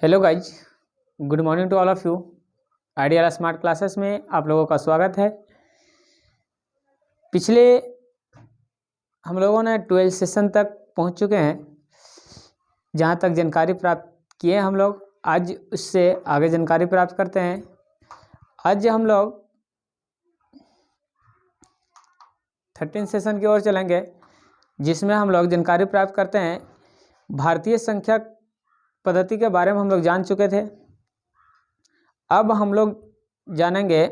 Hello guys, good morning to all of you. Ideal smart classes में आप लोगों का स्वागत है। पिछले हम लोगों ने 12 सेशन तक पहुंच चुके हैं। जहां तक जानकारी प्राप्त किए हम लोग, आज उससे आगे जानकारी प्राप्त करते हैं। आज हम लोग 13 सेशन की ओर चलेंगे, जिसमें हम लोग जानकारी प्राप्त करते हैं। भारतीय संख्या पद्धति के बारे में हम लोग जान चुके थे। अब हम लोग जानेंगे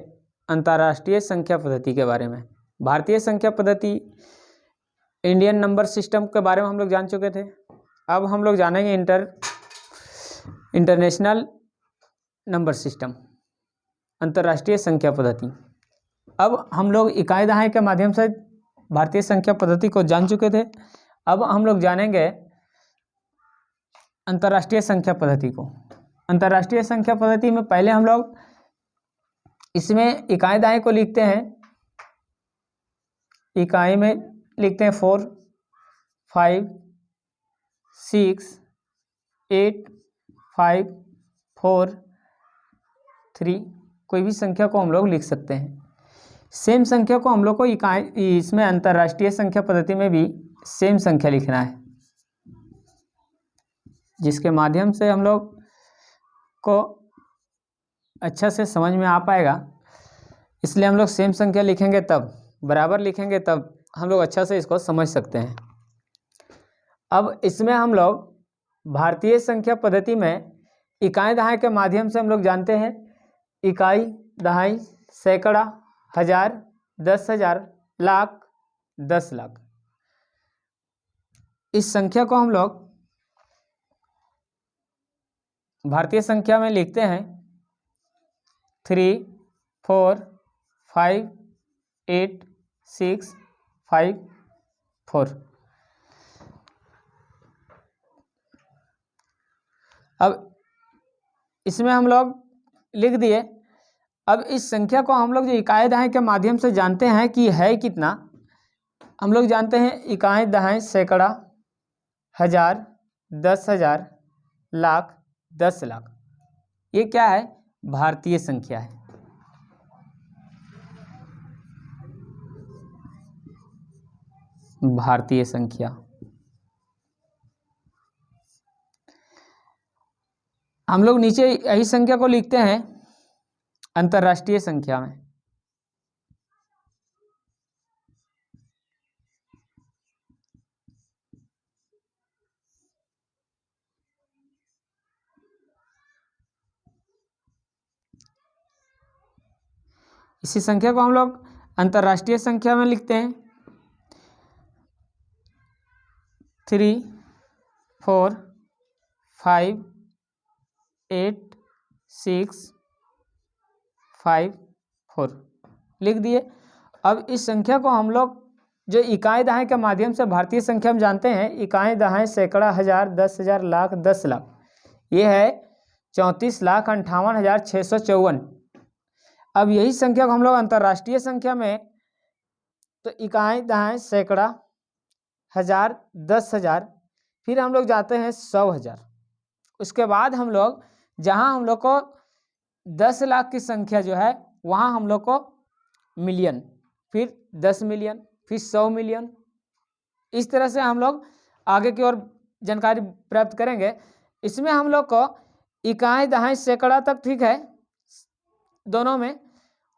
अंतर्राष्ट्रीय संख्या पद्धति के बारे में। भारतीय संख्या पद्धति, इंडियन नंबर सिस्टम के बारे में हम लोग जान चुके थे। अब हम लोग जानेंगे इंटरनेशनल नंबर सिस्टम, अंतर्राष्ट्रीय संख्या पद्धति। अब हम लोग इकाई दहाई के माध्यम से भारतीय संख्या पद्धति को जान चुके थे। अब हम लोग जानेंगे अंतर्राष्ट्रीय संख्या पद्धति को। अंतर्राष्ट्रीय संख्या पद्धति में पहले हम लोग इसमें इकाई दहाई को लिखते हैं। इकाई में लिखते हैं 4, 5, 6, 8, 5, 4, 3। कोई भी संख्या को हम लोग लिख सकते हैं। सेम संख्या को हम लोग को इसमें अंतर्राष्ट्रीय संख्या पद्धति में भी सेम संख्या लिखना है, जिसके माध्यम से हम लोग को अच्छा से समझ में आ पाएगा। इसलिए हम लोग सेम संख्या लिखेंगे, तब बराबर लिखेंगे, तब हम लोग अच्छा से इसको समझ सकते हैं। अब इसमें हम लोग भारतीय संख्या पद्धति में इकाई दहाई के माध्यम से हम लोग जानते हैं इकाई, दहाई, सैकड़ा, हजार, 10,000, लाख, 10 लाख। इस संख्या को हम लोग भारतीय संख्या में लिखते हैं 3, 4, 5, 8, 6, 5, 4। अब इसमें हम लोग लिख दिए। अब इस संख्या को हम लोग जो इकाई दहाई के माध्यम से जानते हैं कि है कितना, हम लोग जानते हैं इकाई दहाई, सैकड़ा, हजार, 10,000, लाख, 10 लाख। ये क्या है? भारतीय संख्या है। भारतीय संख्या हम लोग नीचे यही संख्या को लिखते हैं अंतर्राष्ट्रीय संख्या में। इसी संख्या को हम लोग अंतर्राष्ट्रीय संख्या में लिखते हैं 3, 4, 5, 8, 6, 5, 4 लिख दिए। अब इस संख्या को हम लोग जो इकाई दहाई के माध्यम से भारतीय संख्या में जानते हैं, इकाई दहाई, सैकड़ा, हजार, 10,000, लाख, 10 लाख, ये है 34,58,654। अब यही संख्या को हम लोग अंतर्राष्ट्रीय संख्या में, तो इकाई दहाई, सैकड़ा, हजार, 10,000, फिर हम लोग जाते हैं 100,000। उसके बाद हम लोग जहां हम लोग को 10 लाख की संख्या जो है, वहां हम लोग को मिलियन, फिर 10 मिलियन, फिर 100 मिलियन। इस तरह से हम लोग आगे की ओर जानकारी प्राप्त करेंगे। इसमें हम लोग को इकाई दहाई, सैकड़ा तक ठीक है दोनों में।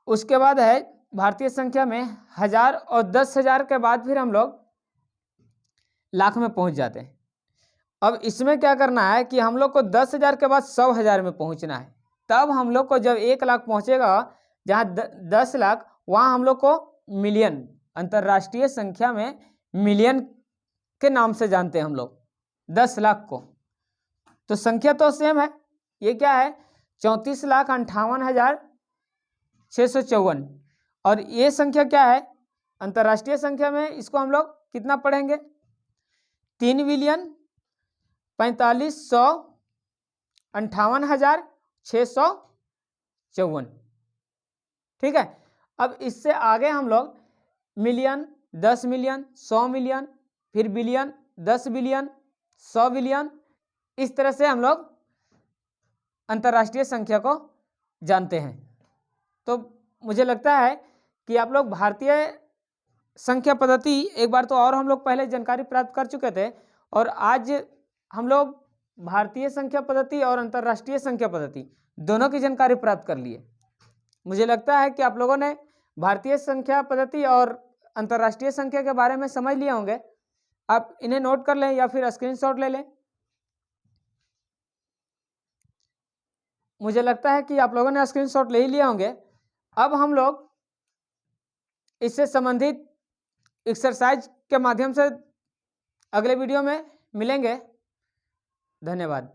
उसके बाद है भारतीय संख्या में हजार और 10,000 के बाद फिर हम लोग लाख में पहुंच जाते हैं। अब इसमें क्या करना है कि हम लोग को 10,000 के बाद 100,000 में पहुंचना है। तब हम लोग को जब 1 लाख पहुंचेगा, जहां 10 लाख, वहां हम लोग को मिलियन, अंतर्राष्ट्रीय संख्या में मिलियन के नाम से जानते हैं हम लोग 10 लाख को। तो संख्या तो सेम है। ये क्या है? 34,58,654। और ये संख्या क्या है अंतर्राष्ट्रीय संख्या में? इसको हम लोग कितना पढ़ेंगे? 3,45,58,654। ठीक है। अब इससे आगे हम लोग मिलियन, 10 मिलियन, 100 मिलियन, फिर बिलियन, 10 बिलियन, 100 बिलियन, इस तरह से हम लोग अंतर्राष्ट्रीय संख्या को जानते हैं। तो मुझे लगता है कि आप लोग भारतीय संख्या पद्धति एक बार तो और हम लोग पहले जानकारी प्राप्त कर चुके थे, और आज हम लोग भारतीय संख्या पद्धति और अंतर्राष्ट्रीय संख्या पद्धति दोनों की जानकारी प्राप्त कर लिए। मुझे लगता है कि आप लोगों ने भारतीय संख्या पद्धति और अंतर्राष्ट्रीय संख्या के बारे में समझ लिए होंगे। आप इन्हें नोट कर लें या फिर स्क्रीनशॉट ले लें। मुझे लगता है कि आप लोगों ने स्क्रीनशॉट ले ही लिए होंगे। अब हम लोग इससे संबंधित एक्सरसाइज के माध्यम से अगले वीडियो में मिलेंगे। धन्यवाद।